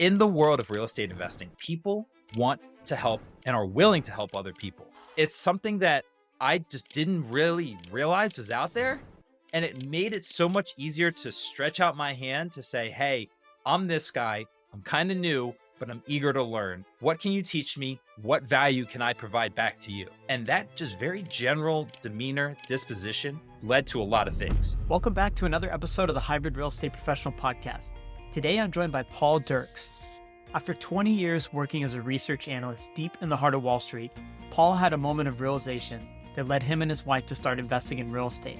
In the world of real estate investing, people want to help and are willing to help other people. It's something that I just didn't really realize was out there. And it made it so much easier to stretch out my hand to say, hey, I'm this guy. I'm kind of new, but I'm eager to learn. What can you teach me? What value can I provide back to you? And that just very general demeanor, disposition led to a lot of things. Welcome back to another episode of the Hybrid Real Estate Professional Podcast. Today, I'm joined by Paul Dirks. After 20 years working as a research analyst deep in the heart of Wall Street, Paul had a moment of realization that led him and his wife to start investing in real estate.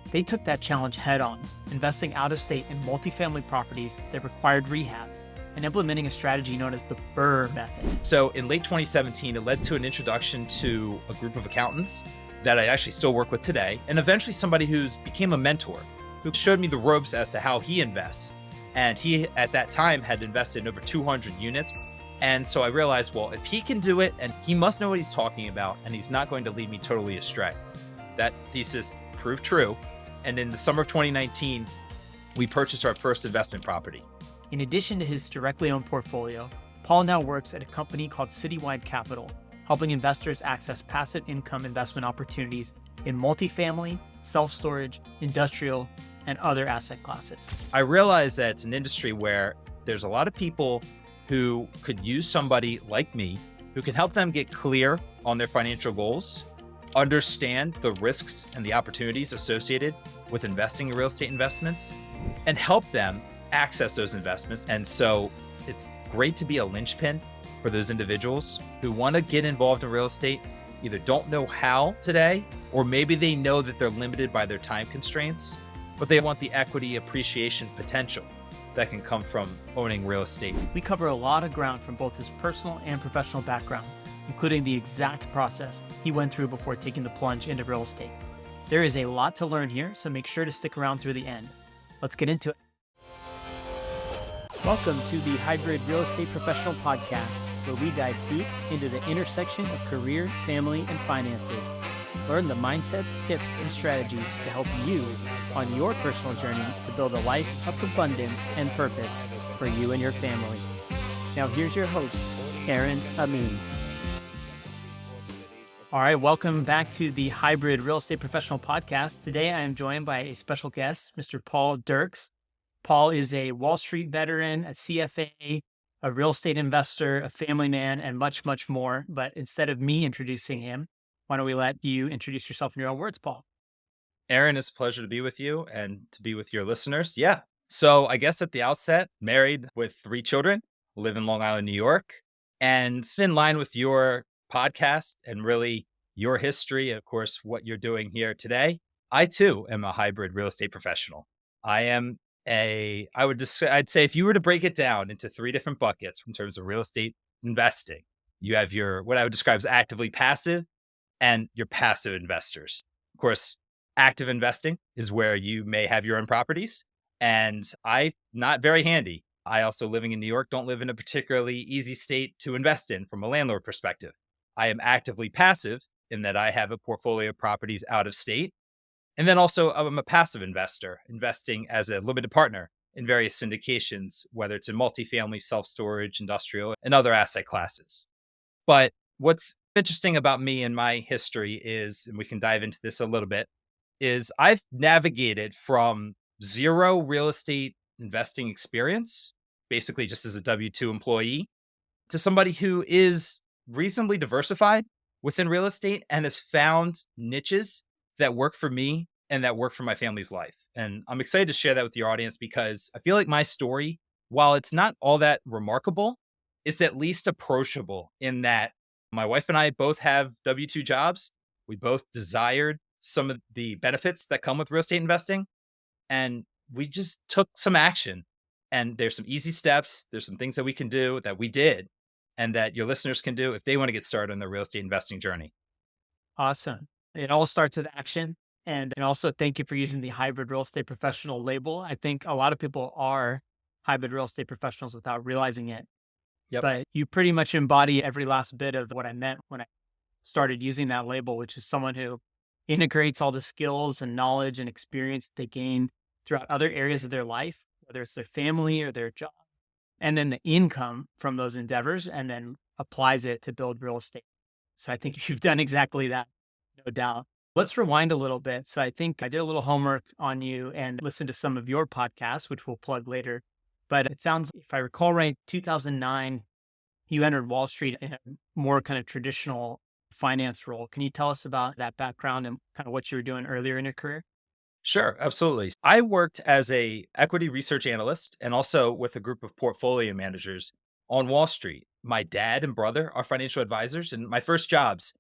They took that challenge head on, investing out of state in multifamily properties that required rehab and implementing a strategy known as the BRRRR method. So in late 2017, it led to an introduction to a group of accountants that I actually still work with today, and eventually somebody who's became a mentor, who showed me the ropes as to how he invests. And he, at that time, had invested in over 200 units. And so I realized, well, if he can do it, and he must know what he's talking about, and he's not going to lead me totally astray. That thesis proved true. And in the summer of 2019, we purchased our first investment property. In addition to his directly owned portfolio, Paul now works at a company called Cityside Capital, helping investors access passive income investment opportunities in multifamily, self-storage, industrial, and other asset classes. I realized that it's an industry where there's a lot of people who could use somebody like me who can help them get clear on their financial goals, understand the risks and the opportunities associated with investing in real estate investments, and help them access those investments. And so it's great to be a linchpin for those individuals who want to get involved in real estate, either don't know how today, or maybe they know that they're limited by their time constraints, but they want the equity appreciation potential that can come from owning real estate. We cover a lot of ground from both his personal and professional background, including the exact process he went through before taking the plunge into real estate. There is a lot to learn here, so make sure to stick around through the end. Let's get into it. Welcome to the Hybrid Real Estate Professional Podcast, where we dive deep into the intersection of career, family, and finances. Learn the mindsets, tips, and strategies to help you on your personal journey to build a life of abundance and purpose for you and your family. Now here's your host, Aaron Amin. All right, welcome back to the Hybrid Real Estate Professional Podcast. Today I am joined by a special guest, Mr. Paul Dirks. Paul is a Wall Street veteran, a CFA, a real estate investor, a family man, and much, much more. But instead of me introducing him, why don't we let you introduce yourself in your own words, Paul? Aaron, it's a pleasure to be with you and to be with your listeners. Yeah. So I guess at the outset, married with 3 children, live in Long Island, New York, and in line with your podcast and really your history, and of course, what you're doing here today, I too am a hybrid real estate professional. I'd say if you were to break it down into 3 different buckets in terms of real estate investing, you have your, what I would describe as actively passive, and your passive investors. Of course, active investing is where you may have your own properties, and I'm not very handy. I also, living in New York, don't live in a particularly easy state to invest in from a landlord perspective. I am actively passive in that I have a portfolio of properties out of state. And then also I'm a passive investor, investing as a limited partner in various syndications, whether it's in multifamily, self-storage, industrial, and other asset classes. But what's interesting about me and my history is, and we can dive into this a little bit, is I've navigated from zero real estate investing experience, basically just as a W-2 employee, to somebody who is reasonably diversified within real estate and has found niches that work for me and that work for my family's life. And I'm excited to share that with your audience because I feel like my story, while it's not all that remarkable, it's at least approachable in that my wife and I both have W-2 jobs. We both desired some of the benefits that come with real estate investing, and we just took some action. And there's some easy steps. There's some things that we can do that we did and that your listeners can do if they want to get started on their real estate investing journey. Awesome. It all starts with action. And also thank you for using the hybrid real estate professional label. I think a lot of people are hybrid real estate professionals without realizing it. Yep. But you pretty much embody every last bit of what I meant when I started using that label, which is someone who integrates all the skills and knowledge and experience they gain throughout other areas of their life, whether it's their family or their job, and then the income from those endeavors, and then applies it to build real estate. So I think you've done exactly that, no doubt. Let's rewind a little bit. So I think I did a little homework on you and listened to some of your podcasts, which we'll plug later. But it sounds, if I recall right, 2009, you entered Wall Street in a more kind of traditional finance role. Can you tell us about that background and kind of what you were doing earlier in your career? Sure, absolutely. I worked as a equity research analyst and also with a group of portfolio managers on Wall Street. My dad and brother are financial advisors, and my first jobs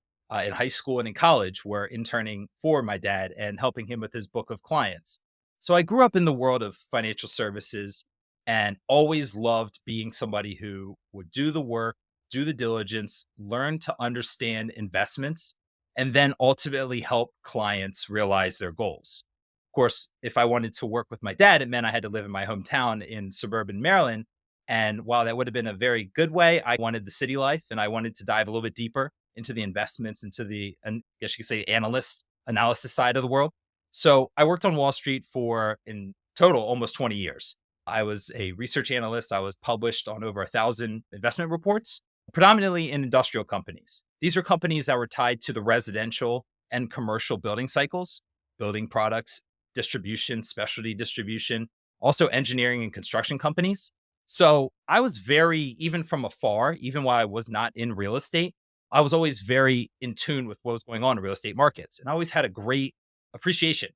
in high school and in college were interning for my dad and helping him with his book of clients. So I grew up in the world of financial services and always loved being somebody who would do the work, do the diligence, learn to understand investments, and then ultimately help clients realize their goals. Of course, if I wanted to work with my dad, it meant I had to live in my hometown in suburban Maryland. And while that would have been a very good way, I wanted the city life and I wanted to dive a little bit deeper into the investments, into the, I guess you could say, analysis side of the world. So I worked on Wall Street for, in total, almost 20 years. I was a research analyst. I was published on over 1,000 investment reports, predominantly in industrial companies. These are companies that were tied to the residential and commercial building cycles, building products, distribution, specialty distribution, also engineering and construction companies. So I was very, even from afar, even while I was not in real estate, I was always very in tune with what was going on in real estate markets. And I always had a great appreciation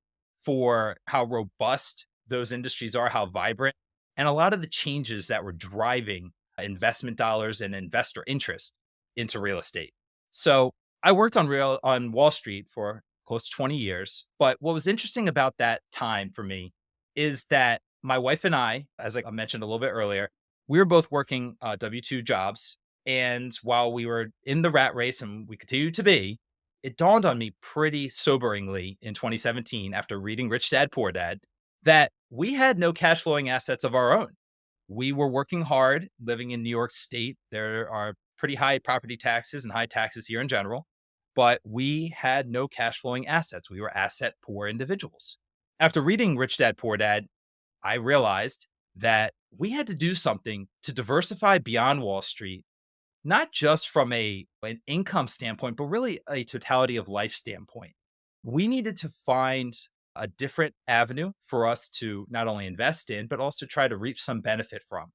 for how robust those industries are, how vibrant, and a lot of the changes that were driving investment dollars and investor interest into real estate. So I worked on Wall Street for close to 20 years. But what was interesting about that time for me is that my wife and I, as I mentioned a little bit earlier, we were both working W-2 jobs. And while we were in the rat race and we continue to be, it dawned on me pretty soberingly in 2017 after reading Rich Dad Poor Dad that we had no cash flowing assets of our own. We were working hard living in New York State. There are pretty high property taxes and high taxes here in general, but we had no cash flowing assets. We were asset poor individuals. After reading Rich Dad Poor Dad, I realized that we had to do something to diversify beyond Wall Street, not just from an income standpoint, but really a totality of life standpoint. We needed to find a different avenue for us to not only invest in, but also try to reap some benefit from.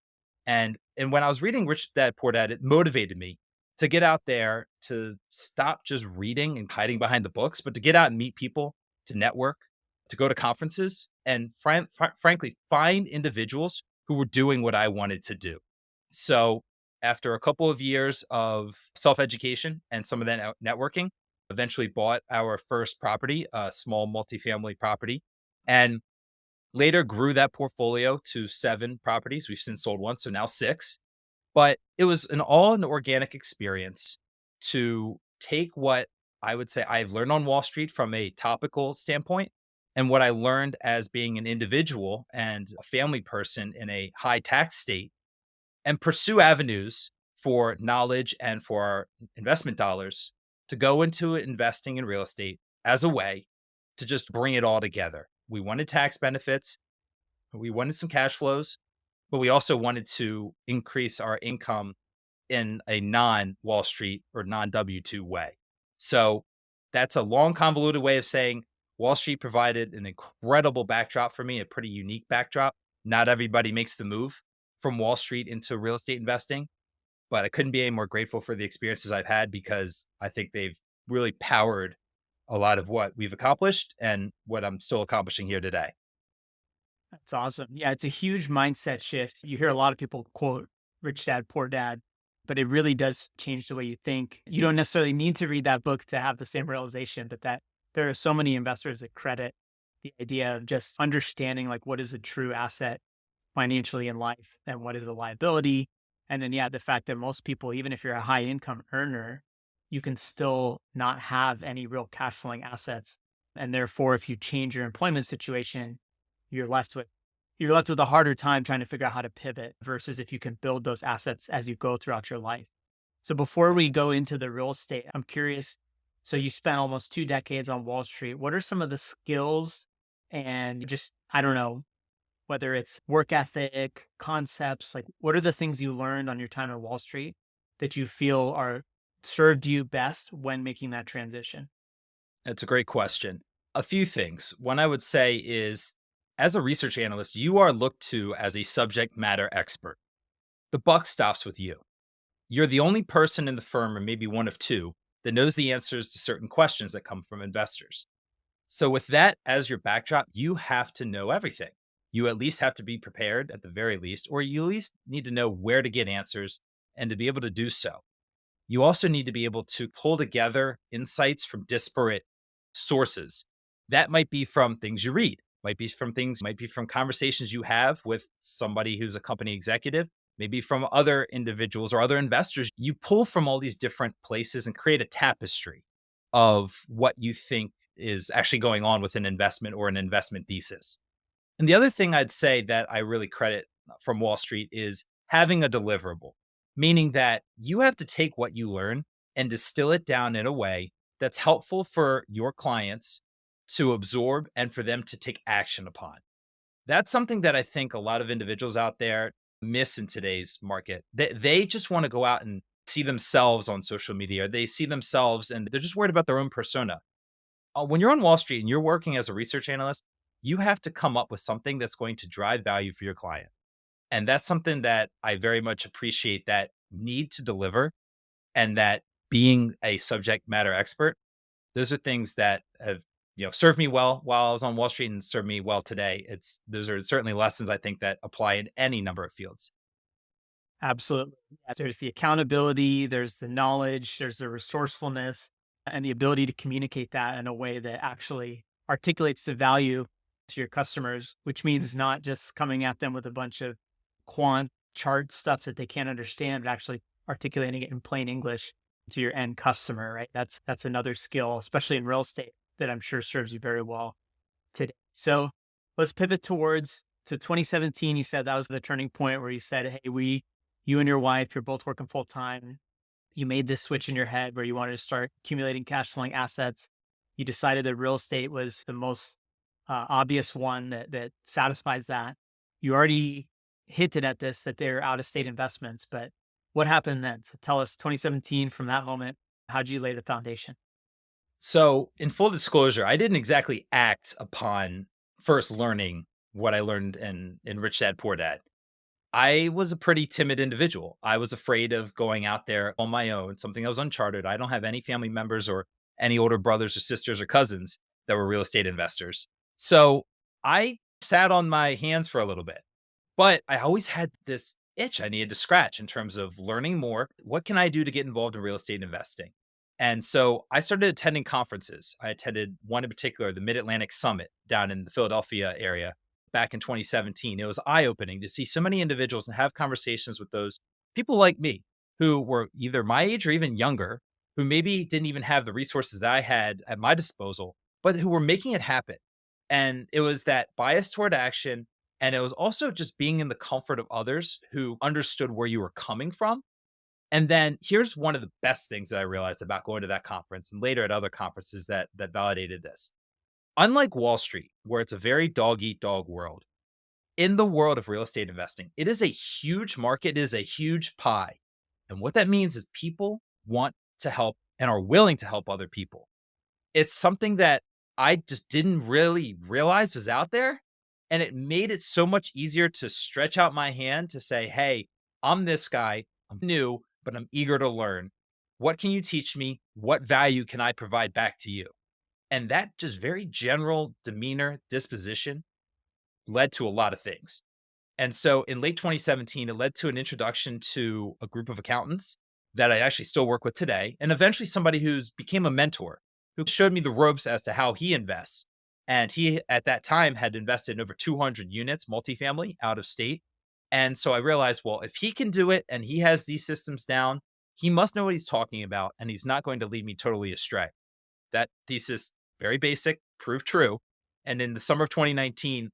And when I was reading Rich Dad Poor Dad, it motivated me to get out there, to stop just reading and hiding behind the books, but to get out and meet people, to network, to go to conferences, and frankly, find individuals who were doing what I wanted to do. So after a couple of years of self education and some of that networking, eventually bought our first property, a small multifamily property, and later grew that portfolio to 7 properties. We've since sold one, so now 6. But it was an organic experience to take what I would say I've learned on Wall Street from a topical standpoint and what I learned as being an individual and a family person in a high tax state and pursue avenues for knowledge and for our investment dollars to go into investing in real estate as a way to just bring it all together. We wanted tax benefits, we wanted some cash flows, but we also wanted to increase our income in a non Wall Street or non W-2 way. So that's a long, convoluted way of saying Wall Street provided an incredible backdrop for me, a pretty unique backdrop. Not everybody makes the move from Wall Street into real estate investing, but I couldn't be any more grateful for the experiences I've had because I think they've really powered a lot of what we've accomplished and what I'm still accomplishing here today. That's awesome. Yeah, it's a huge mindset shift. You hear a lot of people quote Rich Dad, Poor Dad, but it really does change the way you think. You don't necessarily need to read that book to have the same realization, but that there are so many investors that credit the idea of just understanding like what is a true asset financially in life and what is a liability. And then, yeah, the fact that most people, even if you're a high income earner, you can still not have any real cash flowing assets. And therefore, if you change your employment situation, you're left with a harder time trying to figure out how to pivot versus if you can build those assets as you go throughout your life. So before we go into the real estate, I'm curious. So you spent almost 2 decades on Wall Street. What are some of the skills and just, I don't know, whether it's work ethic, concepts, like what are the things you learned on your time at Wall Street that you feel are served you best when making that transition? That's a great question. A few things. One I would say is as a research analyst, you are looked to as a subject matter expert. The buck stops with you. You're the only person in the firm, or maybe one of two, that knows the answers to certain questions that come from investors. So, with that as your backdrop, you have to know everything. You at least have to be prepared at the very least, or you at least need to know where to get answers and to be able to do so. You also need to be able to pull together insights from disparate sources. That might be from things you read, might be from conversations you have with somebody who's a company executive, maybe from other individuals or other investors. You pull from all these different places and create a tapestry of what you think is actually going on with an investment or an investment thesis. And the other thing I'd say that I really credit from Wall Street is having a deliverable, meaning that you have to take what you learn and distill it down in a way that's helpful for your clients to absorb and for them to take action upon. That's something that I think a lot of individuals out there miss in today's market. They just want to go out and see themselves on social media. They see themselves and they're just worried about their own persona. When you're on Wall Street and you're working as a research analyst, you have to come up with something that's going to drive value for your client. And that's something that I very much appreciate, that need to deliver, and that being a subject matter expert. Those are things that have, served me well while I was on Wall Street and served me well today. Those are certainly lessons I think that apply in any number of fields. Absolutely. Yeah, there's the accountability, there's the knowledge, there's the resourcefulness, and the ability to communicate that in a way that actually articulates the value to your customers, which means not just coming at them with a bunch of quant chart stuff that they can't understand, but actually articulating it in plain English to your end customer, right? That's another skill, especially in real estate, that I'm sure serves you very well today. So let's pivot towards to 2017. You said that was the turning point where you said, hey, you and your wife, you're both working full time. You made this switch in your head where you wanted to start accumulating cash flowing assets. You decided that real estate was the most obvious one that satisfies that. You already hinted at this, that they're out of state investments, but what happened then? So tell us 2017, from that moment, how'd you lay the foundation? So, in full disclosure, I didn't exactly act upon first learning what I learned in Rich Dad Poor Dad. I was a pretty timid individual. I was afraid of going out there on my own, something that was uncharted. I don't have any family members or any older brothers or sisters or cousins that were real estate investors. So I sat on my hands for a little bit, but I always had this itch I needed to scratch in terms of learning more. What can I do to get involved in real estate investing? And so I started attending conferences. I attended one in particular, the Mid Atlantic Summit down in the Philadelphia area back in 2017. It was eye opening to see so many individuals and have conversations with those people like me who were either my age or even younger, who maybe didn't even have the resources that I had at my disposal, but who were making it happen. And it was that bias toward action. And it was also just being in the comfort of others who understood where you were coming from. And then here's one of the best things that I realized about going to that conference and later at other conferences that validated this. Unlike Wall Street, where it's a very dog eat dog world, in the world of real estate investing, it is a huge market, it is a huge pie. And what that means is people want to help and are willing to help other people. It's something that I just didn't really realize was out there. And it made it so much easier to stretch out my hand to say, hey, I'm this guy. I'm new, but I'm eager to learn. What can you teach me? What value can I provide back to you? And that just very general demeanor, disposition led to a lot of things. And so in late 2017, it led to an introduction to a group of accountants that I actually still work with today. And eventually somebody who's became a mentor who showed me the ropes as to how he invests. And he, at that time, had invested in over 200 units, multifamily, out of state. And so I realized, well, if he can do it and he has these systems down, he must know what he's talking about. And he's not going to lead me totally astray. That thesis, very basic, proved true. And in the summer of 2019,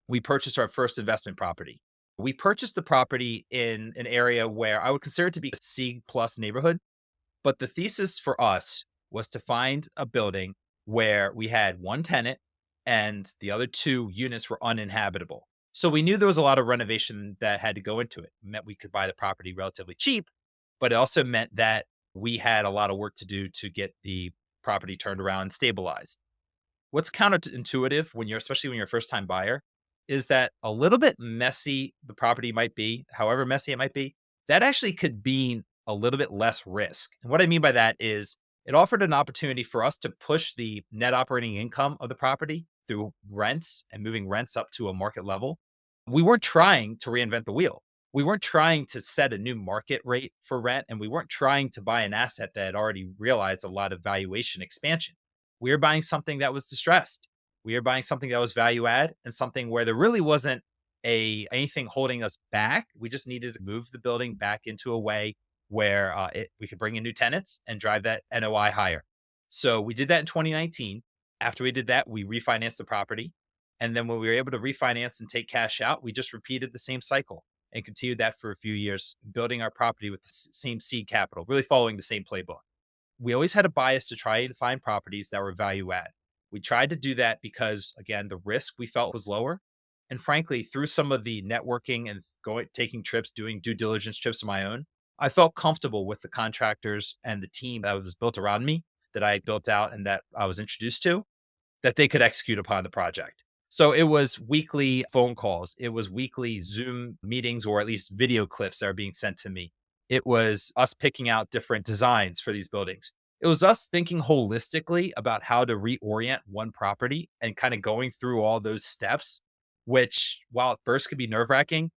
we purchased our first investment property. We purchased the property in an area where I would consider it to be a C plus neighborhood. But the thesis for us was to find a building where we had one tenant and the other two units were uninhabitable. So we knew there was a lot of renovation that had to go into it. It meant we could buy the property relatively cheap, but it also meant that we had a lot of work to do to get the property turned around and stabilized. What's counterintuitive when you're especially when you're a first time buyer is that a little bit messy the property might be, however messy it might be, that actually could mean a little bit less risk. And what I mean by that is it offered an opportunity for us to push the net operating income of the property through rents and moving rents up to a market level. We weren't trying to reinvent the wheel. We weren't trying to set a new market rate for rent, and we weren't trying to buy an asset that had already realized a lot of valuation expansion. We were buying something that was distressed. We were buying something that was value add and something where there really wasn't a anything holding us back. We just needed to move the building back into a way where we could bring in new tenants and drive that NOI higher. So we did that in 2019. After we did that, we refinanced the property. And then when we were able to refinance and take cash out, we just repeated the same cycle and continued that for a few years, building our property with the same seed capital, really following the same playbook. We always had a bias to try to find properties that were value add. We tried to do that because, again, the risk we felt was lower. And frankly, through some of the networking and taking trips, doing due diligence trips of my own, I felt comfortable with the contractors and the team that was built around me, that I built out and that I was introduced to, that they could execute upon the project. So it was weekly phone calls. It was weekly Zoom meetings, or at least video clips that are being sent to me. It was us picking out different designs for these buildings. It was us thinking holistically about how to reorient one property and kind of going through all those steps, which while at first could be nerve wracking,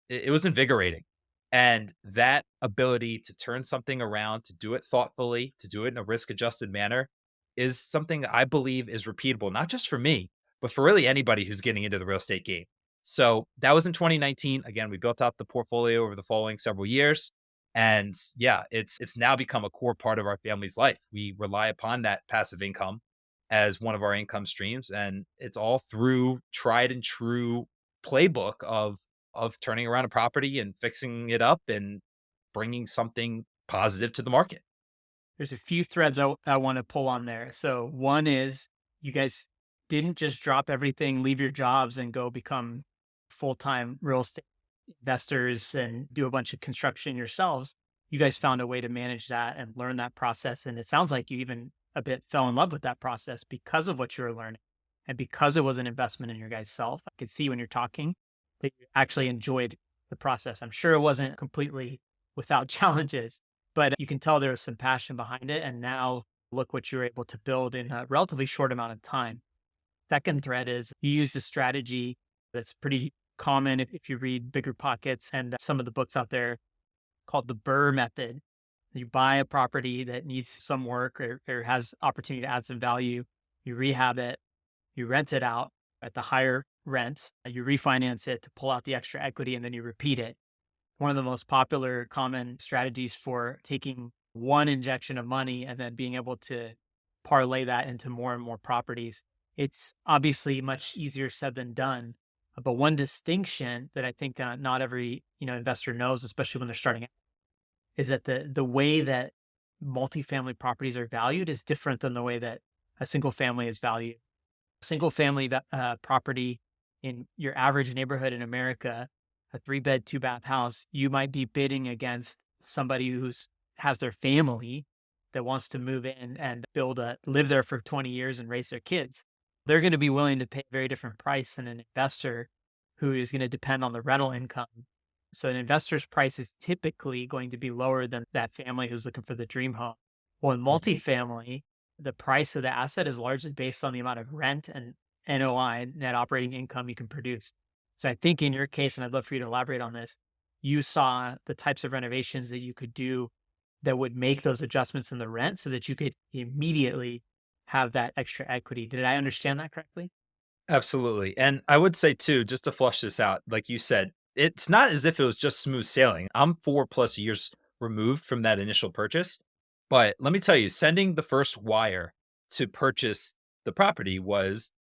it was invigorating. And that ability to turn something around, to do it thoughtfully, to do it in a risk adjusted manner is something that I believe is repeatable, not just for me, but for really anybody who's getting into the real estate game. So that was in 2019. Again, we built out the portfolio over the following several years. And yeah, it's now become a core part of our family's life. We rely upon that passive income as one of our income streams. And it's all through tried and true playbook of turning around a property and fixing it up and bringing something positive to the market. There's a few threads I want to pull on there. So one is you guys didn't just drop everything, leave your jobs, and go become full-time real estate investors and do a bunch of construction yourselves. You guys found a way to manage that and learn that process. And it sounds like you even a bit fell in love with that process because of what you were learning and because it was an investment in your guys' self. I could see when you're talking that you actually enjoyed the process. I'm sure it wasn't completely without challenges, but you can tell there was some passion behind it. And now look what you're able to build in a relatively short amount of time. Second thread is you used a strategy that's pretty common if you read Bigger Pockets and some of the books out there called the BRRRR method. You buy a property that needs some work or has opportunity to add some value, you rehab it, you rent it out at the higher rent, you refinance it to pull out the extra equity, and then you repeat it. One of the most popular common strategies for taking one injection of money and then being able to parlay that into more and more properties. It's obviously much easier said than done. But one distinction that I think not every investor knows, especially when they're starting out, is that the way that multifamily properties are valued is different than the way that a single family is valued. Single family property in your average neighborhood in America, a 3-bed, 2-bath house, you might be bidding against somebody who's has their family that wants to move in and live there for 20 years and raise their kids. They're going to be willing to pay a very different price than an investor who is going to depend on the rental income. So an investor's price is typically going to be lower than that family who's looking for the dream home. Well, in multifamily, the price of the asset is largely based on the amount of rent and NOI, net operating income, you can produce. So I think in your case, and I'd love for you to elaborate on this, you saw the types of renovations that you could do that would make those adjustments in the rent so that you could immediately have that extra equity. Did I understand that correctly? Absolutely. And I would say too, just to flush this out, like you said, it's not as if it was just smooth sailing. I'm 4+ years removed from that initial purchase. But let me tell you, sending the first wire to purchase the property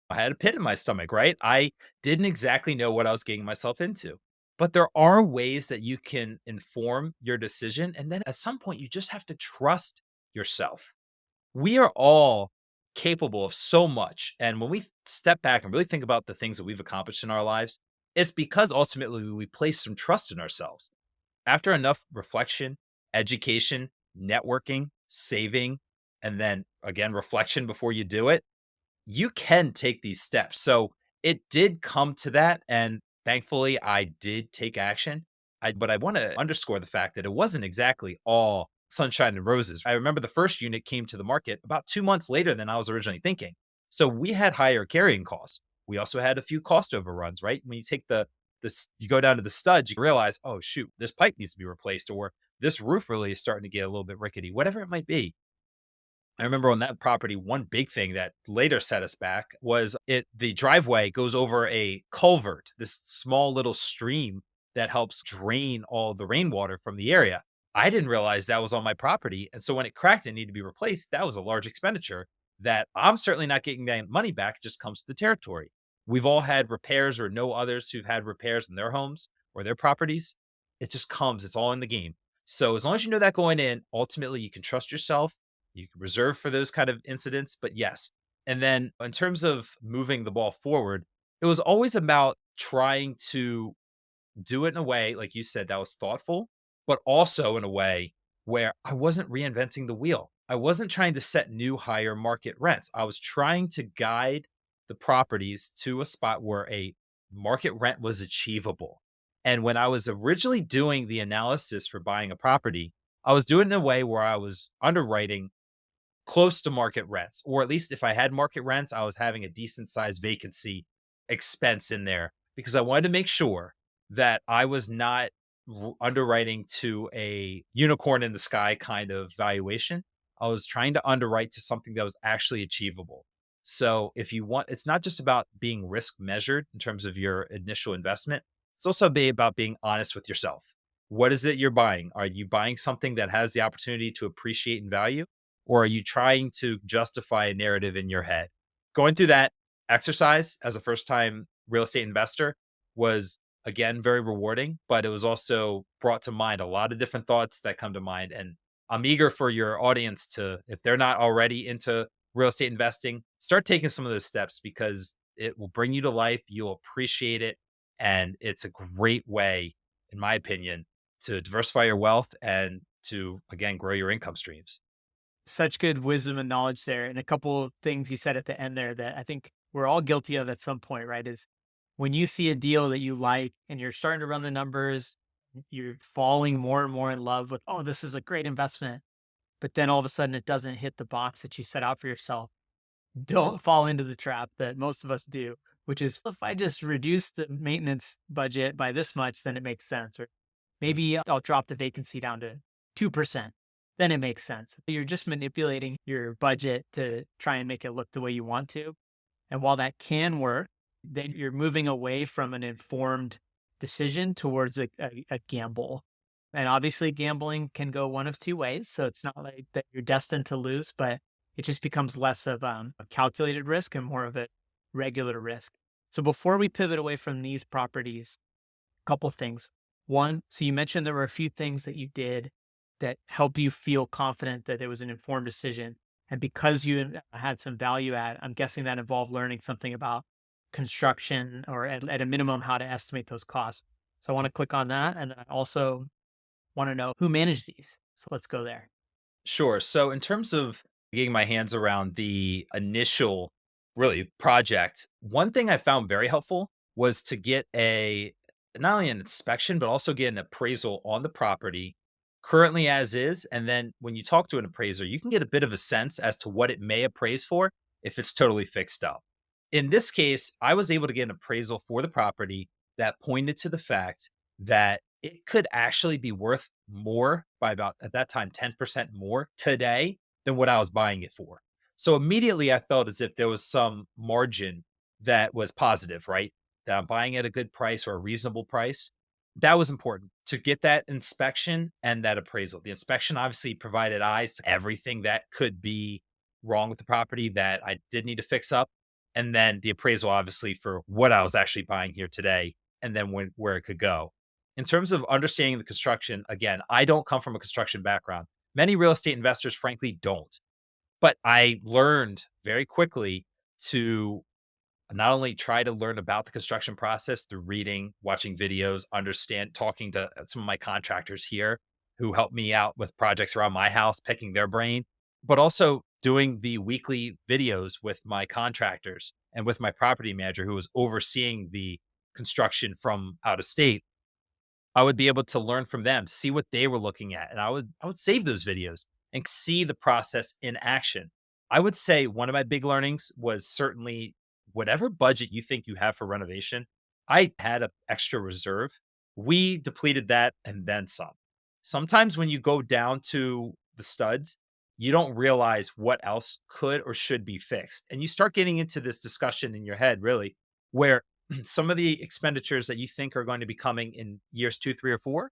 I had a pit in my stomach, right? I didn't exactly know what I was getting myself into. But there are ways that you can inform your decision. And then at some point, you just have to trust yourself. We are all capable of so much. And when we step back and really think about the things that we've accomplished in our lives, it's because ultimately we place some trust in ourselves. After enough reflection, education, networking, saving, and then again, reflection before you do it, you can take these steps. So it did come to that. And thankfully, I did take action. But I want to underscore the fact that it wasn't exactly all sunshine and roses. I remember the first unit came to the market about 2 months later than I was originally thinking. So we had higher carrying costs. We also had a few cost overruns, right? When you take you go down to the studs, you realize, oh, shoot, this pipe needs to be replaced, or this roof really is starting to get a little bit rickety, whatever it might be. I remember on that property, one big thing that later set us back was the driveway goes over a culvert, this small little stream that helps drain all the rainwater from the area. I didn't realize that was on my property. And so when it cracked and needed to be replaced, that was a large expenditure that I'm certainly not getting that money back. It just comes to the territory. We've all had repairs or know others who've had repairs in their homes or their properties. It just comes, it's all in the game. So as long as you know that going in, ultimately you can trust yourself, you can reserve for those kind of incidents, but yes. And then in terms of moving the ball forward, it was always about trying to do it in a way, like you said, that was thoughtful, but also in a way where I wasn't reinventing the wheel. I wasn't trying to set new higher market rents. I was trying to guide the properties to a spot where a market rent was achievable. And when I was originally doing the analysis for buying a property, I was doing it in a way where I was underwriting close to market rents, or at least if I had market rents, I was having a decent sized vacancy expense in there because I wanted to make sure that I was not underwriting to a unicorn in the sky kind of valuation. I was trying to underwrite to something that was actually achievable. So if you want, it's not just about being risk measured in terms of your initial investment. It's also about being honest with yourself. What is it you're buying? Are you buying something that has the opportunity to appreciate in value? Or are you trying to justify a narrative in your head? Going through that exercise as a first time real estate investor was, again, very rewarding, but it was also brought to mind a lot of different thoughts that come to mind. And I'm eager for your audience to, if they're not already into real estate investing, start taking some of those steps because it will bring you to life. You'll appreciate it. And it's a great way, in my opinion, to diversify your wealth and to, again, grow your income streams. Such good wisdom and knowledge there. And a couple of things you said at the end there that I think we're all guilty of at some point, right? Is when you see a deal that you like and you're starting to run the numbers, you're falling more and more in love with, oh, this is a great investment. But then all of a sudden it doesn't hit the box that you set out for yourself. Don't fall into the trap that most of us do, which is if I just reduce the maintenance budget by this much, then it makes sense. Or maybe I'll drop the vacancy down to 2%. Then it makes sense. You're just manipulating your budget to try and make it look the way you want to. And while that can work, then you're moving away from an informed decision towards a gamble. And obviously, gambling can go one of two ways. So it's not like that you're destined to lose, but it just becomes less of a calculated risk and more of a regular risk. So before we pivot away from these properties, a couple of things. One, so you mentioned there were a few things that you did that helped you feel confident that it was an informed decision. And because you had some value add, I'm guessing that involved learning something about construction or at a minimum, how to estimate those costs. So I want to click on that. And I also want to know who managed these. So let's go there. Sure. So, in terms of getting my hands around the initial really project, one thing I found very helpful was to get not only an inspection, but also get an appraisal on the property currently as is. And then when you talk to an appraiser, you can get a bit of a sense as to what it may appraise for if it's totally fixed up. In this case, I was able to get an appraisal for the property that pointed to the fact that it could actually be worth more by about, at that time, 10% more today than what I was buying it for. So immediately I felt as if there was some margin that was positive, right? That I'm buying at a good price or a reasonable price. That was important to get that inspection and that appraisal. The inspection obviously provided eyes to everything that could be wrong with the property that I did need to fix up. And then the appraisal, obviously, for what I was actually buying here today, and then where it could go. In terms of understanding the construction, again, I don't come from a construction background. Many real estate investors, frankly, don't. But I learned very quickly to not only try to learn about the construction process through reading, watching videos, understand, talking to some of my contractors here who help me out with projects around my house, picking their brain, but also doing the weekly videos with my contractors and with my property manager who was overseeing the construction from out of state. I would be able to learn from them, see what they were looking at, and I would save those videos and see the process in action. I would say one of my big learnings was certainly whatever budget you think you have for renovation, I had an extra reserve. We depleted that and then some. Sometimes when you go down to the studs, you don't realize what else could or should be fixed. And you start getting into this discussion in your head, really, where some of the expenditures that you think are going to be coming in years 2, 3, or 4,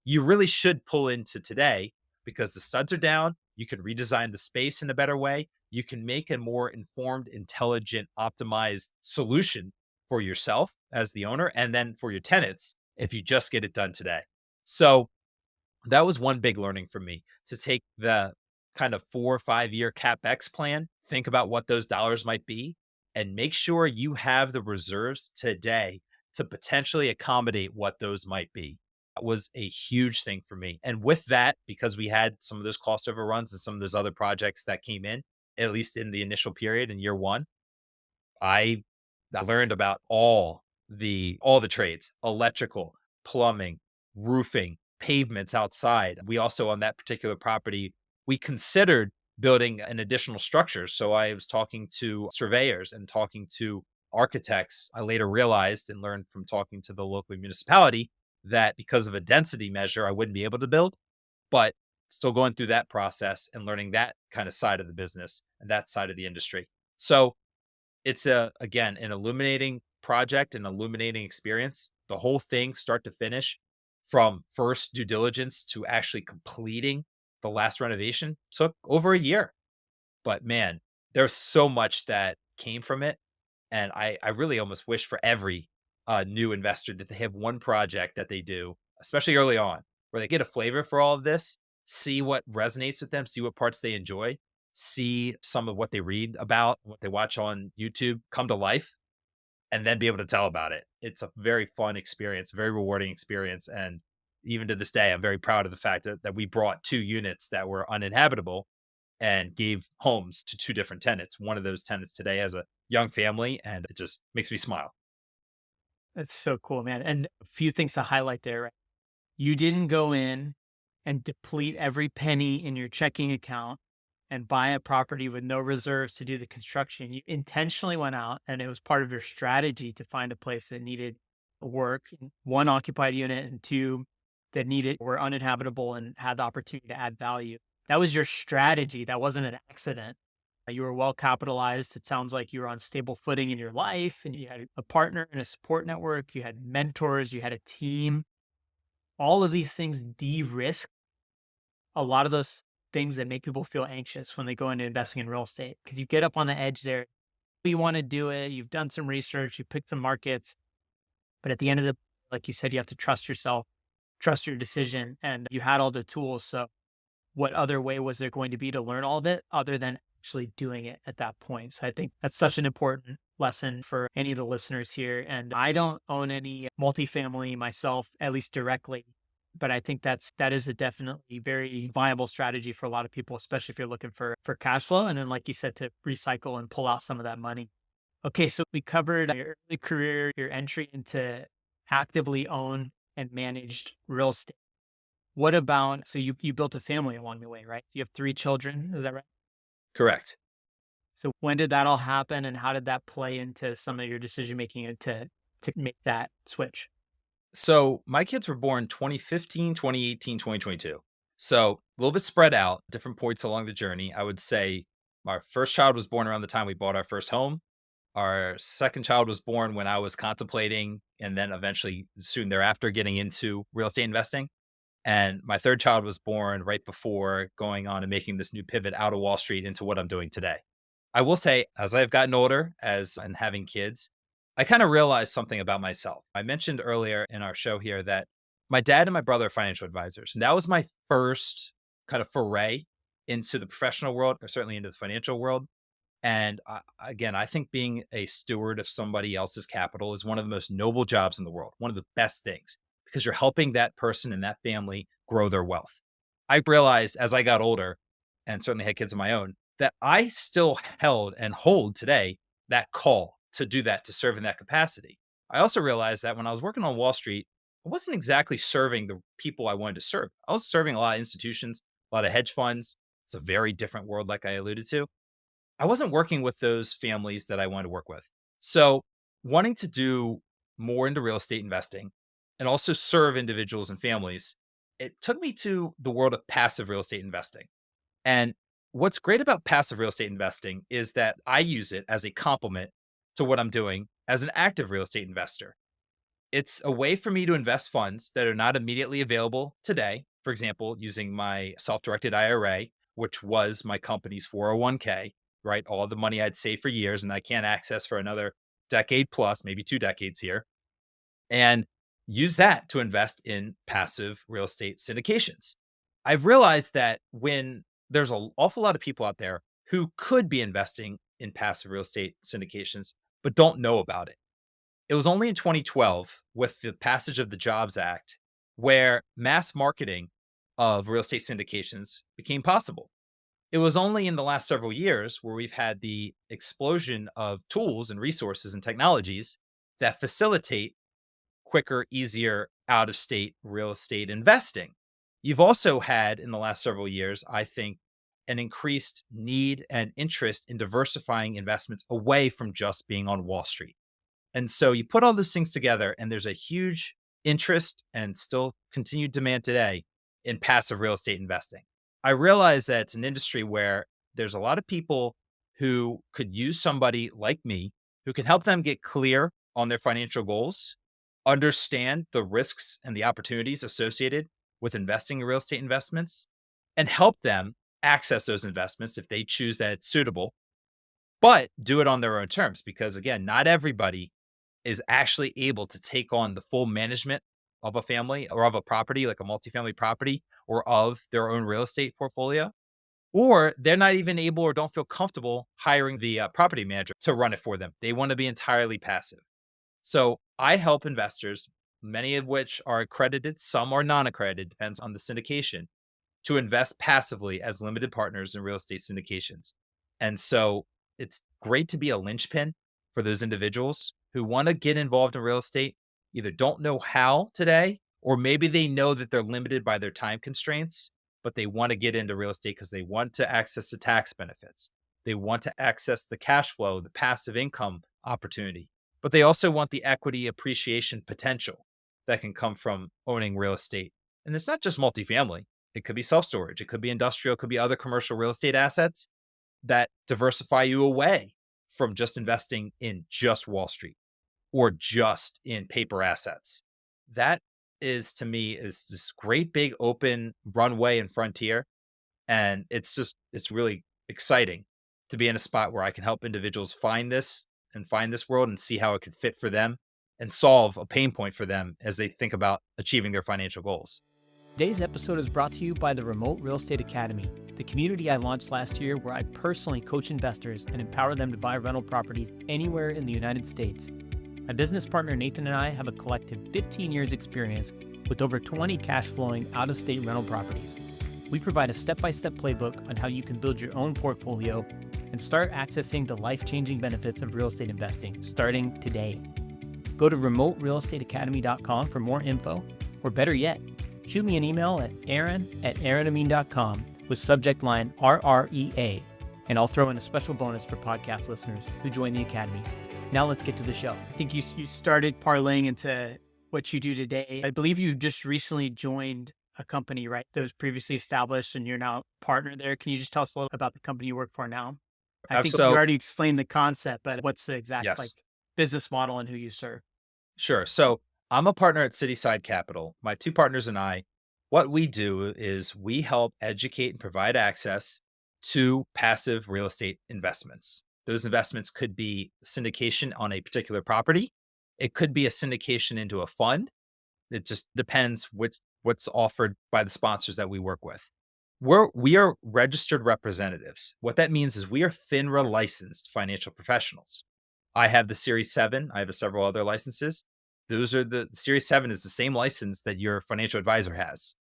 you really should pull into today because the studs are down. You can redesign the space in a better way. You can make a more informed, intelligent, optimized solution for yourself as the owner and then for your tenants if you just get it done today. So that was one big learning for me to take the kind of 4 or 5 year CapEx plan, think about what those dollars might be, and make sure you have the reserves today to potentially accommodate what those might be. That was a huge thing for me. And with that, because we had some of those cost overruns and some of those other projects that came in, at least in the initial period in year one, I I learned about all the trades, electrical, plumbing, roofing, pavements outside. We also on that particular property, we considered building an additional structure. So I was talking to surveyors and talking to architects. I later realized and learned from talking to the local municipality that because of a density measure, I wouldn't be able to build, but still going through that process and learning that kind of side of the business and that side of the industry. So it's again, an illuminating project, an illuminating experience. The whole thing start to finish, from first due diligence to actually completing the last renovation took over a year. But man, there's so much that came from it, and I really almost wish for every, new investor that they have one project that they do, especially early on, where they get a flavor for all of this, see what resonates with them, see what parts they enjoy, see some of what they read about, what they watch on YouTube come to life, and then be able to tell about it. It's a very fun experience, very rewarding experience, and even to this day, I'm very proud of the fact that we brought 2 units that were uninhabitable and gave homes to 2 different tenants. One of those tenants today has a young family, and it just makes me smile. That's so cool, man. And a few things to highlight there. Right? You didn't go in and deplete every penny in your checking account and buy a property with no reserves to do the construction. You intentionally went out and it was part of your strategy to find a place that needed work, one occupied unit and two that needed were uninhabitable and had the opportunity to add value. That was your strategy. That wasn't an accident. You were well capitalized. It sounds like you were on stable footing in your life and you had a partner and a support network. You had mentors, you had a team. All of these things de-risk a lot of those things that make people feel anxious when they go into investing in real estate because you get up on the edge there. You want to do it. You've done some research, you picked some markets, but at the end of the, like you said, you have to trust yourself, trust your decision, and you had all the tools. So, what other way was there going to be to learn all of it other than actually doing it at that point? So, I think that's such an important lesson for any of the listeners here. And I don't own any multifamily myself, at least directly. But I think that is a definitely very viable strategy for a lot of people, especially if you're looking for cash flow. And then, like you said, to recycle and pull out some of that money. Okay, so we covered your early career, your entry into actively owned and managed real estate. What about, so you built a family along the way, right? You have 3 children, is that right? Correct. So when did that all happen and how did that play into some of your decision making to make that switch? So my kids were born 2015, 2018, 2022. So a little bit spread out, different points along the journey. I would say our first child was born around the time we bought our first home. Our second child was born when I was contemplating and then eventually soon thereafter getting into real estate investing. And my third child was born right before going on and making this new pivot out of Wall Street into what I'm doing today. I will say, as I've gotten older, as and having kids, I kind of realized something about myself. I mentioned earlier in our show here that my dad and my brother are financial advisors. And that was my first kind of foray into the professional world, or certainly into the financial world. And again, I think being a steward of somebody else's capital is one of the most noble jobs in the world, one of the best things, because you're helping that person and that family grow their wealth. I realized as I got older and certainly had kids of my own that I still held and hold today that call to do that, to serve in that capacity. I also realized that when I was working on Wall Street, I wasn't exactly serving the people I wanted to serve. I was serving a lot of institutions, a lot of hedge funds. It's a very different world, like I alluded to. I wasn't working with those families that I wanted to work with. So, wanting to do more into real estate investing and also serve individuals and families, it took me to the world of passive real estate investing. And what's great about passive real estate investing is that I use it as a complement to what I'm doing as an active real estate investor. It's a way for me to invest funds that are not immediately available today. For example, using my self directed IRA, which was my company's 401k, right? All the money I'd saved for years and I can't access for another decade plus, maybe 2 decades here, and use that to invest in passive real estate syndications. I've realized that when there's an awful lot of people out there who could be investing in passive real estate syndications, but don't know about it. It was only in 2012 with the passage of the Jobs Act where mass marketing of real estate syndications became possible. It was only in the last several years where we've had the explosion of tools and resources and technologies that facilitate quicker, easier out of state real estate investing. You've also had in the last several years, I think, an increased need and interest in diversifying investments away from just being on Wall Street. And so you put all those things together, and there's a huge interest and still continued demand today in passive real estate investing. I realize that it's an industry where there's a lot of people who could use somebody like me who can help them get clear on their financial goals, understand the risks and the opportunities associated with investing in real estate investments, and help them access those investments if they choose that it's suitable, but do it on their own terms. Because again, not everybody is actually able to take on the full management of a family or of a property, like a multifamily property, or of their own real estate portfolio. Or they're not even able or don't feel comfortable hiring the property manager to run it for them. They want to be entirely passive. So I help investors, many of which are accredited, some are non accredited, depends on the syndication, to invest passively as limited partners in real estate syndications. And so it's great to be a linchpin for those individuals who want to get involved in real estate, either don't know how today, or maybe they know that they're limited by their time constraints, but they want to get into real estate because they want to access the tax benefits. They want to access the cash flow, the passive income opportunity, but they also want the equity appreciation potential that can come from owning real estate. And it's not just multifamily. It could be self storage, it could be industrial, it could be other commercial real estate assets that diversify you away from just investing in just Wall Street or just in paper assets. That is to me is this great big open runway and frontier. And it's really exciting to be in a spot where I can help individuals find this and find this world and see how it could fit for them and solve a pain point for them as they think about achieving their financial goals. Today's episode is brought to you by the Remote Real Estate Academy, the community I launched last year where I personally coach investors and empower them to buy rental properties anywhere in the United States. My business partner Nathan and I have a collective 15 years experience with over 20 cash flowing out-of-state rental properties. We provide a step-by-step playbook on how you can build your own portfolio and start accessing the life-changing benefits of real estate investing starting today. Go to remoterealestateacademy.com for more info, or better yet, shoot me an email at aaron@aaronamin.com with subject line RREA, and I'll throw in a special bonus for podcast listeners who join the Academy. Now let's get to the show. I think you started parlaying into what you do today. I believe you just recently joined a company, right, that was previously established and you're now partner there. Can you just tell us a little about the company you work for now? I think you already explained the concept, but what's the exact business model and who you serve? Sure. So I'm a partner at Cityside Capital. My two partners and I, what we do is we help educate and provide access to passive real estate investments. Those investments could be syndication on a particular property. It could be a syndication into a fund. It just depends what's offered by the sponsors that we work with. We are registered representatives. What that means is we are FINRA licensed financial professionals. I have the Series 7. I have several other licenses. Those are the Series 7 is the same license that your financial advisor has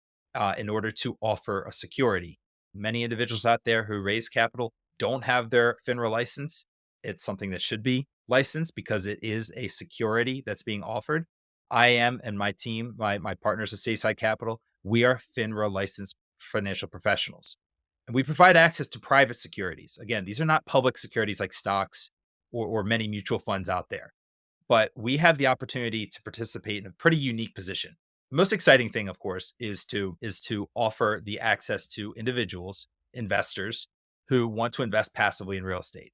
in order to offer a security. Many individuals out there who raise capital don't have their FINRA license. It's something that should be licensed because it is a security that's being offered. I am and my team, my partners at Cityside Capital, we are FINRA licensed financial professionals. And we provide access to private securities. Again, these are not public securities like stocks or many mutual funds out there, but we have the opportunity to participate in a pretty unique position. The most exciting thing, of course, is to offer the access to individuals, investors who want to invest passively in real estate.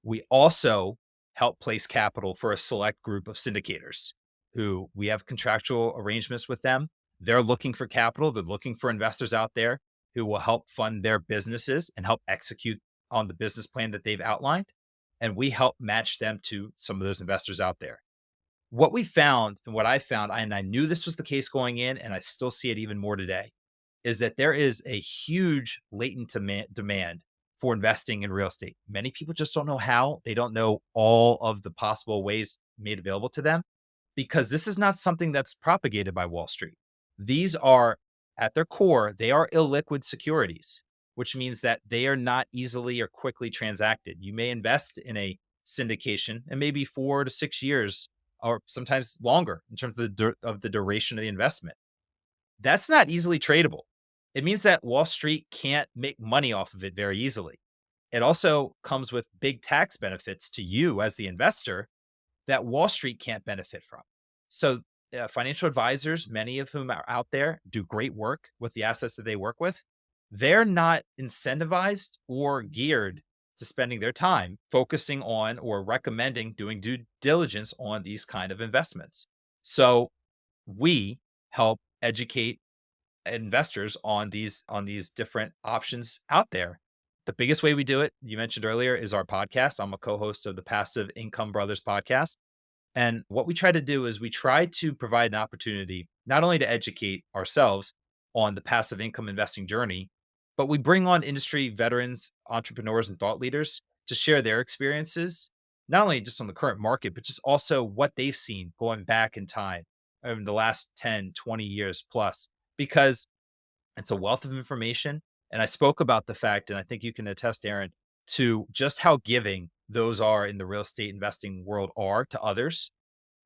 We also help place capital for a select group of syndicators who we have contractual arrangements with them. They're looking for capital. They're looking for investors out there who will help fund their businesses and help execute on the business plan that they've outlined. And we help match them to some of those investors out there. What we found and what I found, and I knew this was the case going in, and I still see it even more today, is that there is a huge latent demand for investing in real estate. Many people just don't know how. They don't know all of the possible ways made available to them because this is not something that's propagated by Wall Street. These are, at their core, they are illiquid securities, which means that they are not easily or quickly transacted. You may invest in a syndication and maybe 4 to 6 years or sometimes longer in terms of the duration of the investment. That's not easily tradable. It means that Wall Street can't make money off of it very easily. It also comes with big tax benefits to you as the investor that Wall Street can't benefit from. So, financial advisors, many of whom are out there, do great work with the assets that they work with. They're not incentivized or geared to spending their time focusing on or recommending doing due diligence on these kind of investments. So, we help educate investors on these different options out there. The biggest way we do it, you mentioned earlier, is our podcast. I'm a co-host of the Passive Income Brothers podcast. And what we try to do is we try to provide an opportunity not only to educate ourselves on the passive income investing journey, but we bring on industry veterans, entrepreneurs, and thought leaders to share their experiences, not only just on the current market, but just also what they've seen going back in time over the last 10, 20 years plus, because it's a wealth of information. And I spoke about the fact, and I think you can attest, Aaron, to just how giving those are in the real estate investing world are to others.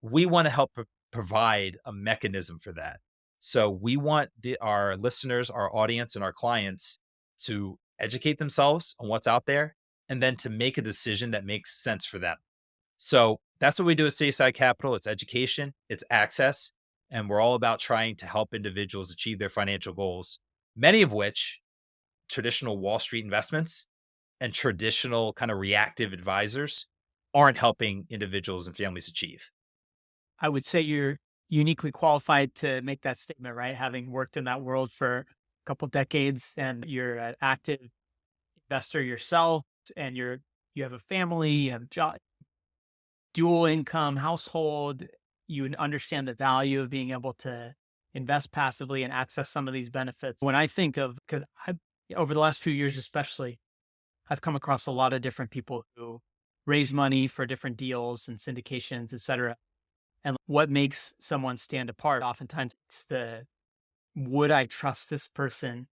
We want to help provide a mechanism for that. So we want our listeners, our audience, and our clients to educate themselves on what's out there and then to make a decision that makes sense for them. So that's what we do at Cityside Capital. It's education, it's access, and we're all about trying to help individuals achieve their financial goals, many of which traditional Wall Street investments and traditional kind of reactive advisors aren't helping individuals and families achieve. I would say you're uniquely qualified to make that statement, right? Having worked in that world for a couple decades and you're an active investor yourself and you have a family, you have a job, dual income household, you understand the value of being able to invest passively and access some of these benefits. When I think of, because I, over the last few years, especially, I've come across a lot of different people who raise money for different deals and syndications, et cetera. And what makes someone stand apart? Oftentimes it's would I trust this person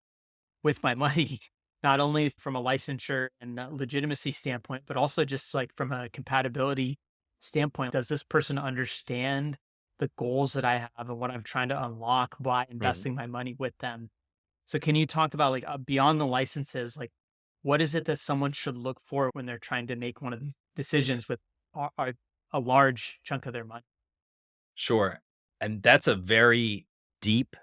with my money? Not only from a licensure and legitimacy standpoint, but also just like from a compatibility standpoint. Does this person understand the goals that I have and what I'm trying to unlock by Mhm. investing my money with them? So can you talk about like beyond the licenses, like what is it that someone should look for when they're trying to make one of these decisions with a large chunk of their money? Sure. And that's a very deep,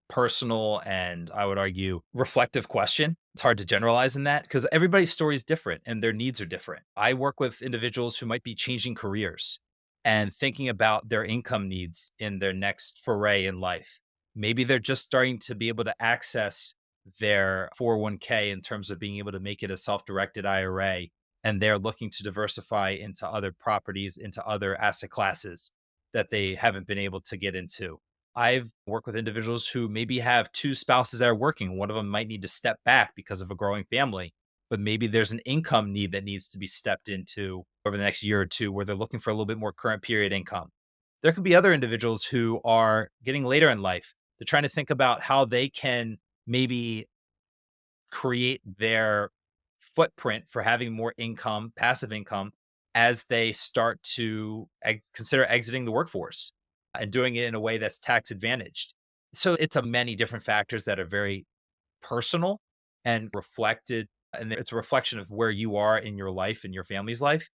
personal, and I would argue reflective question. It's hard to generalize in that because everybody's story is different and their needs are different. I work with individuals who might be changing careers and thinking about their income needs in their next foray in life. Maybe they're just starting to be able to access their 401k in terms of being able to make it a self directed IRA. And they're looking to diversify into other properties, into other asset classes that they haven't been able to get into. I've worked with individuals who maybe have two spouses that are working. One of them might need to step back because of a growing family, but maybe there's an income need that needs to be stepped into over the next year or two where they're looking for a little bit more current period income. There could be other individuals who are getting later in life. They're trying to think about how they can maybe create their footprint for having more income, passive income, as they start to consider exiting the workforce and doing it in a way that's tax advantaged. So it's a many different factors that are very personal and reflected, and it's a reflection of where you are in your life and your family's life.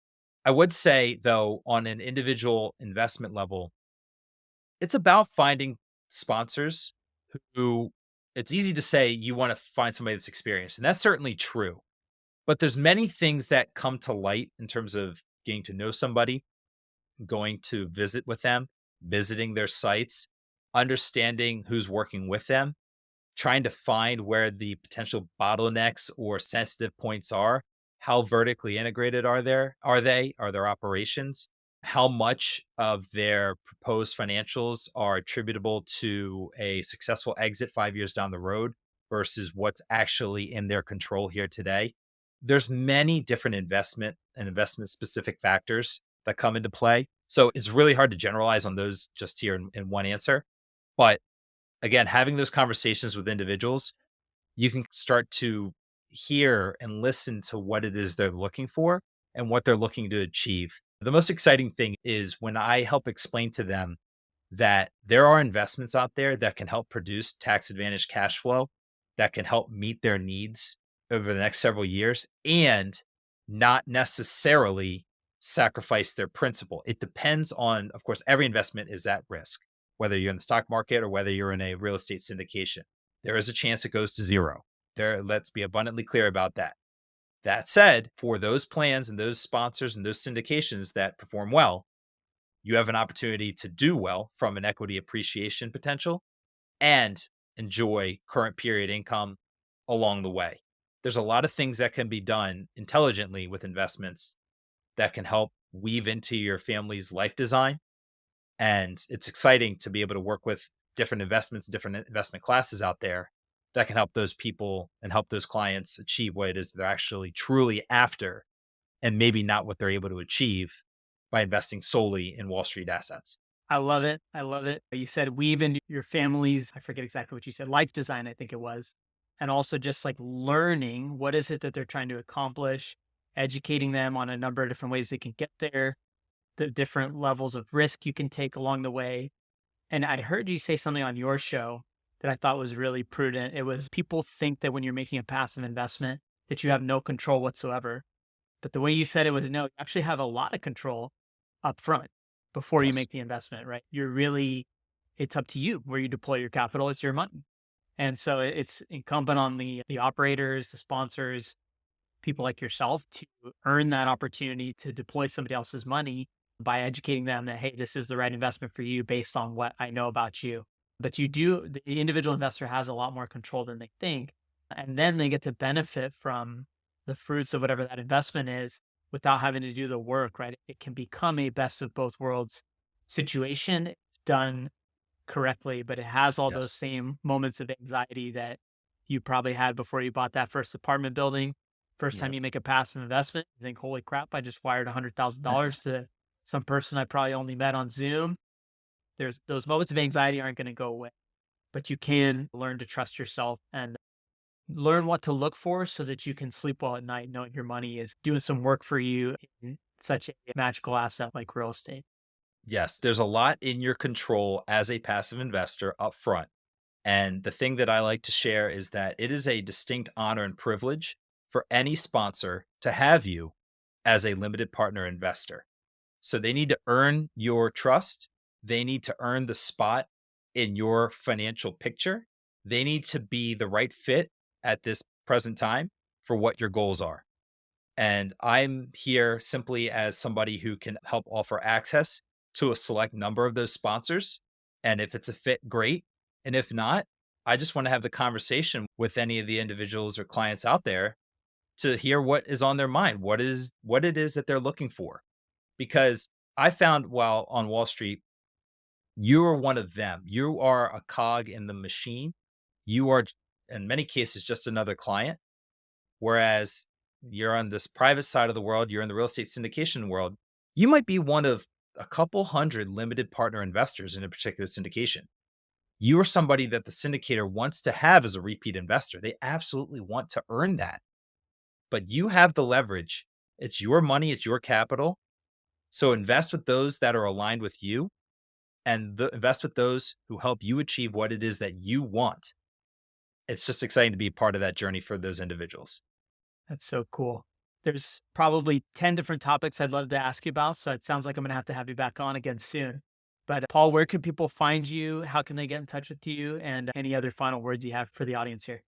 I would say, though, on an individual investment level, it's about finding sponsors who it's easy to say you want to find somebody that's experienced, and that's certainly true. But there's many things that come to light in terms of getting to know somebody, going to visit with them, visiting their sites, understanding who's working with them, trying to find where the potential bottlenecks or sensitive points are. How vertically integrated are their operations? How much of their proposed financials are attributable to a successful exit 5 years down the road versus what's actually in their control here today? There's many different investment and investment specific factors that come into play. So it's really hard to generalize on those just here in one answer. But again, having those conversations with individuals, you can start to hear and listen to what it is they're looking for and what they're looking to achieve. The most exciting thing is when I help explain to them that there are investments out there that can help produce tax advantage cash flow that can help meet their needs over the next several years and not necessarily sacrifice their principal. It depends on, of course, every investment is at risk, whether you're in the stock market or whether you're in a real estate syndication. There is a chance it goes to zero. Let's be abundantly clear about that. That said, for those plans and those sponsors and those syndications that perform well, you have an opportunity to do well from an equity appreciation potential and enjoy current period income along the way. There's a lot of things that can be done intelligently with investments that can help weave into your family's life design. And it's exciting to be able to work with different investments, different investment classes out there that can help those people and help those clients achieve what it is they're actually truly after and maybe not what they're able to achieve by investing solely in Wall Street assets. I love it. I love it. You said weave in your family's, I forget exactly what you said, life design, I think it was. And also just like learning what is it that they're trying to accomplish, educating them on a number of different ways they can get there, the different levels of risk you can take along the way. And I heard you say something on your show that I thought was really prudent. It was people think that when you're making a passive investment, that you have no control whatsoever. But the way you said it was no, you actually have a lot of control up front before you Yes. make the investment, right? You're really, it's up to you where you deploy your capital. It's your money. And so it's incumbent on the operators, the sponsors, people like yourself to earn that opportunity to deploy somebody else's money by educating them that, hey, this is the right investment for you based on what I know about you. But the individual investor has a lot more control than they think. And then they get to benefit from the fruits of whatever that investment is without having to do the work, right? It can become a best of both worlds situation done correctly, but it has all those Yes. same moments of anxiety that you probably had before you bought that first apartment building. First time Yep. you make a passive investment, you think, holy crap, I just wired $100,000 to some person I probably only met on Zoom. There's those moments of anxiety aren't going to go away, but you can learn to trust yourself and learn what to look for so that you can sleep well at night, knowing your money is doing some work for you in such a magical asset like real estate. Yes. There's a lot in your control as a passive investor up front. And the thing that I like to share is that it is a distinct honor and privilege for any sponsor to have you as a limited partner investor. So they need to earn your trust. They need to earn the spot in your financial picture. They need to be the right fit at this present time for what your goals are. And I'm here simply as somebody who can help offer access to a select number of those sponsors. And if it's a fit, great. And if not, I just want to have the conversation with any of the individuals or clients out there to hear what is on their mind, what it is that they're looking for. Because I found while on Wall Street, You are one of them. You are a cog in the machine. You are, in many cases, just another client. Whereas you're on this private side of the world, you're in the real estate syndication world. You might be one of a couple hundred limited partner investors in a particular syndication. You are somebody that the syndicator wants to have as a repeat investor. They absolutely want to earn that. But you have the leverage. It's your money, it's your capital. So invest with those that are aligned with you and invest with those who help you achieve what it is that you want. It's just exciting to be a part of that journey for those individuals. That's so cool. There's probably 10 different topics I'd love to ask you about. So it sounds like I'm going to have you back on again soon. But Paul, where can people find you? How can they get in touch with you? And any other final words you have for the audience here?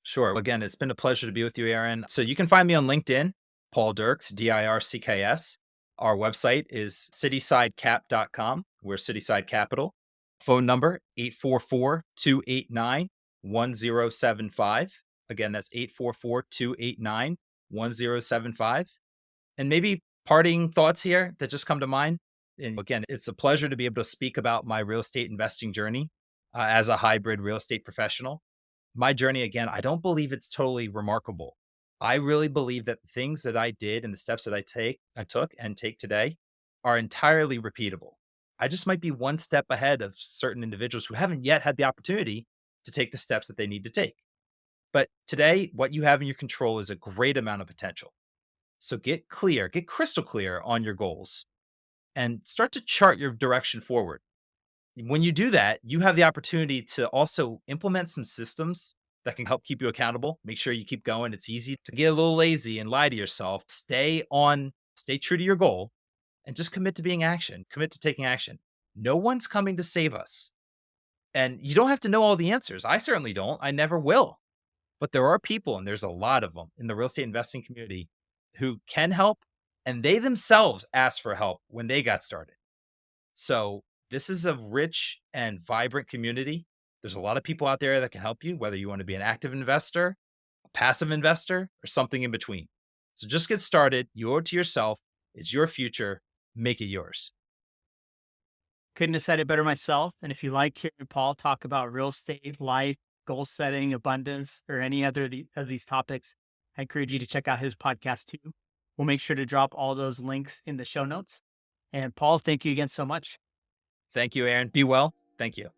Sure. Again, it's been a pleasure to be with you, Aaron. So you can find me on LinkedIn, Paul Dirks, Dircks. Our website is citysidecap.com. We're Cityside Capital. Phone number 844-289-1075. Again, that's 844-289-1075. And maybe parting thoughts here that just come to mind. And again, it's a pleasure to be able to speak about my real estate investing journey as a hybrid real estate professional. My journey, again, I don't believe it's totally remarkable. I really believe that the things that I did and the steps that I took and take today are entirely repeatable. I just might be one step ahead of certain individuals who haven't yet had the opportunity to take the steps that they need to take. But today, what you have in your control is a great amount of potential. So get clear, get crystal clear on your goals and start to chart your direction forward. When you do that, you have the opportunity to also implement some systems that can help keep you accountable. Make sure you keep going. It's easy to get a little lazy and lie to yourself. Stay true to your goal and just commit to taking action. No one's coming to save us. And you don't have to know all the answers. I certainly don't. I never will. But there are people, and there's a lot of them in the real estate investing community who can help. And they themselves asked for help when they got started. So this is a rich and vibrant community. There's a lot of people out there that can help you, whether you want to be an active investor, a passive investor, or something in between. So just get started. You owe it to yourself. It's your future. Make it yours. Couldn't have said it better myself. And if you like hearing Paul talk about real estate, life, goal setting, abundance, or any other of these topics, I encourage you to check out his podcast too. We'll make sure to drop all those links in the show notes. And Paul, thank you again so much. Thank you, Aaron. Be well. Thank you.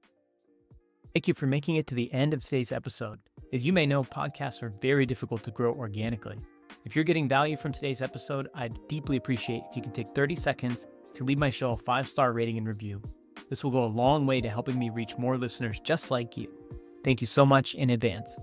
Thank you for making it to the end of today's episode. As you may know, podcasts are very difficult to grow organically. If you're getting value from today's episode, I'd deeply appreciate if you can take 30 seconds to leave my show a 5-star rating and review. This will go a long way to helping me reach more listeners just like you. Thank you so much in advance.